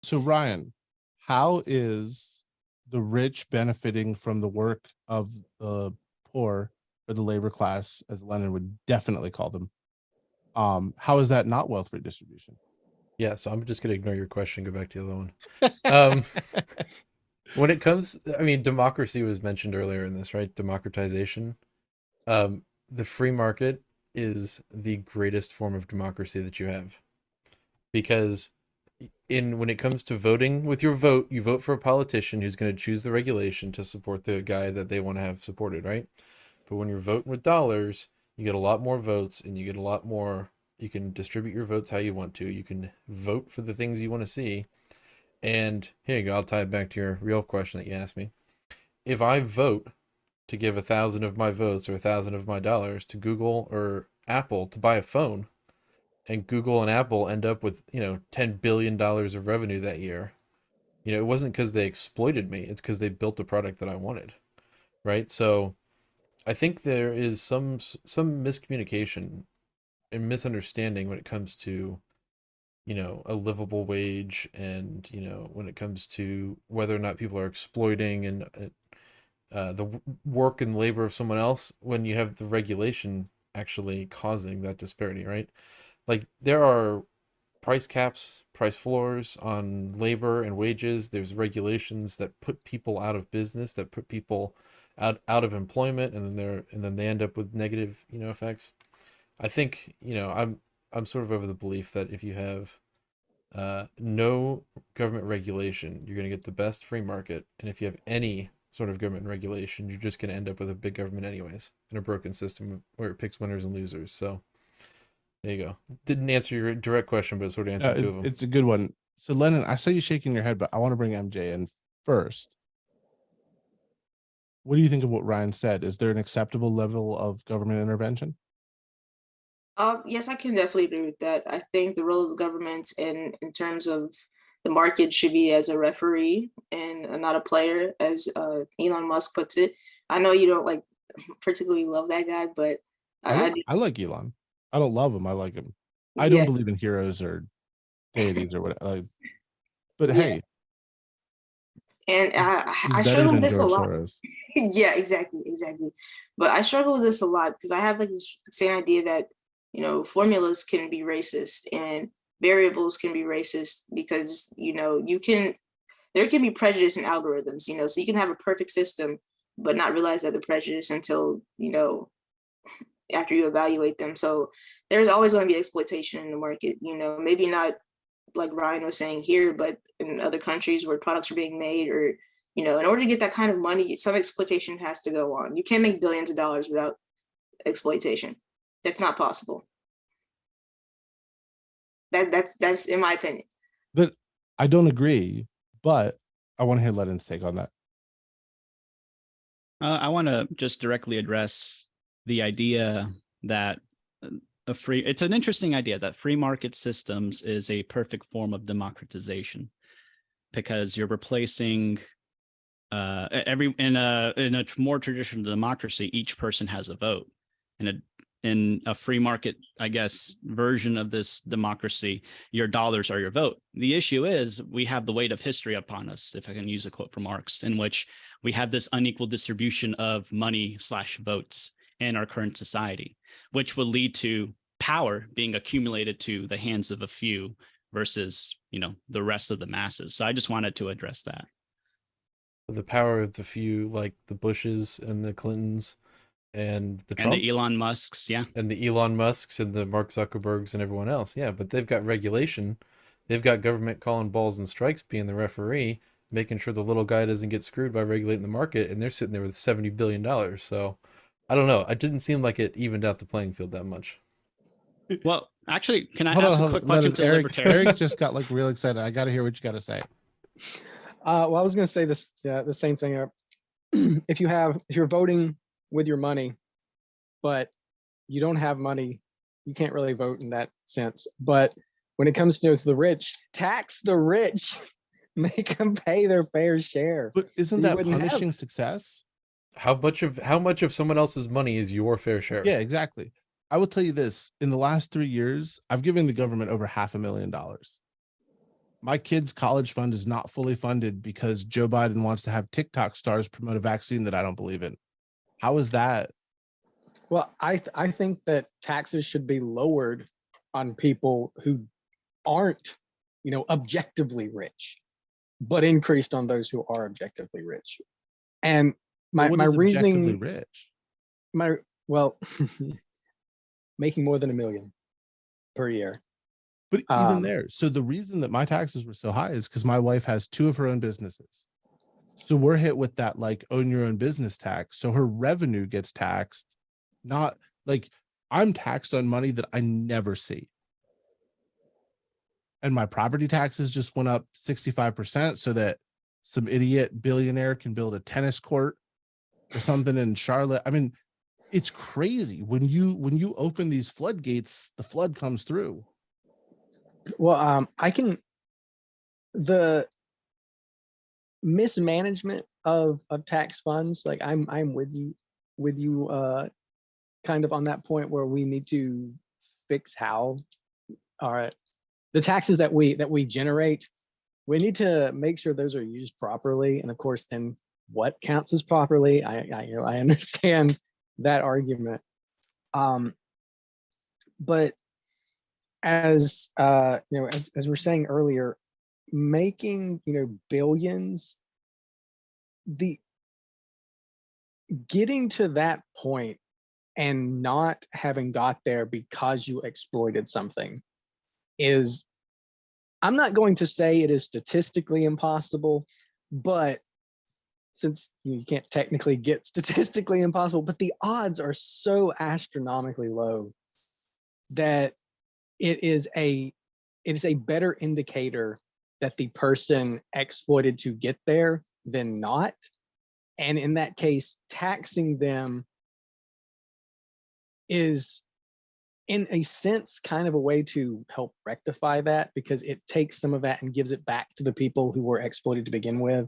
So Ryan, how is the rich benefiting from the work of the poor or the labor class, as Lennin would definitely call them? How is that not wealth redistribution? Yeah, so I'm just gonna ignore your question, go back to the other one. Um, when it comes, I mean, democracy was mentioned earlier in this, right? Democratization. The free market is the greatest form of democracy that you have because when it comes to voting with your vote, you vote for a politician who's going to choose the regulation to support the guy that they want to have supported, right? But when you're voting with dollars, you get a lot more votes and you get a lot more. You can distribute your votes how you want to. You can vote for the things you want to see. And here you go. I'll tie it back to your real question that you asked me. If I vote to give 1,000 of my votes or 1,000 of my dollars to Google or Apple to buy a phone, and Google and Apple end up with, $10 billion of revenue that year, it wasn't because they exploited me. It's because they built a product that I wanted, right? So I think there is some miscommunication and misunderstanding when it comes to a livable wage, and when it comes to whether or not people are exploiting and the work and labor of someone else when you have the regulation actually causing that disparity, right? Like there are price caps, price floors on labor and wages. There's regulations that put people out of business, that put people out of employment, and then they end up with negative, effects. I think, I'm sort of over the belief that if you have no government regulation, you're going to get the best free market, and if you have any sort of government regulation, you're just going to end up with a big government anyways, in a broken system where it picks winners and losers. So there you go. Didn't answer your direct question, but it sort of answered two of them. It's a good one. So Lennon, I saw you shaking your head, but I want to bring MJ in first. What do you think of what Ryan said? Is there an acceptable level of government intervention? Yes, I can definitely agree with that. I think the role of the government in terms of the market should be as a referee and not a player, as Elon Musk puts it. I know you don't like particularly love that guy, but I like Elon. I don't love him. I like him. I yeah, don't believe in heroes or deities or whatever. But yeah. hey, And he's I better struggle with than this a George lot. Soros. Yeah, exactly. But I struggle with this a lot because I have like this same idea that, formulas can be racist and variables can be racist because, there can be prejudice in algorithms, so you can have a perfect system, but not realize that the prejudice until, after you evaluate them. So there's always going to be exploitation in the market, maybe not like Ryan was saying here, but in other countries where products are being made, or in order to get that kind of money, some exploitation has to go on. You can't make billions of dollars without exploitation. That's not possible. That's in my opinion. But I don't agree, but I want to hear Lennon's take on that. I want to just directly address the idea that it's an interesting idea that free market systems is a perfect form of democratization, because you're replacing in a more traditional democracy, each person has a vote. In a free market, I guess, version of this democracy, your dollars are your vote. The issue is we have the weight of history upon us, if I can use a quote from Marx, in which we have this unequal distribution of money/votes in our current society, which will lead to power being accumulated to the hands of a few versus, the rest of the masses. So I just wanted to address that. The power of the few, like the Bushes and the Clintons and the Trumps. And the Elon Musks, yeah. And the Elon Musks and the Mark Zuckerbergs and everyone else, yeah. But they've got regulation. They've got government calling balls and strikes, being the referee, making sure the little guy doesn't get screwed by regulating the market, and they're sitting there with $70 billion. So I don't know. It didn't seem like it evened out the playing field that much. Well, actually, can I ask a quick question to Erik, Libertarians? Erik just got like real excited. I got to hear what you got to say. Well, I was going to say this, the same thing. If you're voting with your money, but you don't have money, you can't really vote in that sense. But when it comes to the rich, tax the rich, make them pay their fair share. But isn't that punishing success? How much of someone else's money is your fair share? Yeah, exactly. I will tell you this: in the last 3 years, I've given the government over $500,000. My kid's college fund is not fully funded because Joe Biden wants to have TikTok stars promote a vaccine that I don't believe in. How is that? Well, I think that taxes should be lowered on people who aren't, objectively rich, but increased on those who are objectively rich. And my What is objectively reasoning, rich? making more than $1 million per year. But even there, so the reason that my taxes were so high is because my wife has 2 of her own businesses. So we're hit with that like own your own business tax. So her revenue gets taxed, not like I'm taxed on money that I never see. And my property taxes just went up 65% so that some idiot billionaire can build a tennis court or something in Charlotte. I mean, it's crazy. When you open these floodgates, the flood comes through. Well, the mismanagement of tax funds, like I'm with you kind of on that point where we need to fix how the taxes that we generate. We need to make sure those are used properly, and of course, then what counts as properly. I understand that argument, but as as we're saying earlier, making billions, getting to that point and not having got there because you exploited something is, I'm not going to say it is statistically impossible, but since you can't technically get statistically impossible, but the odds are so astronomically low that it is a better indicator that the person exploited to get there than not. And in that case, taxing them is, in a sense, kind of a way to help rectify that, because it takes some of that and gives it back to the people who were exploited to begin with.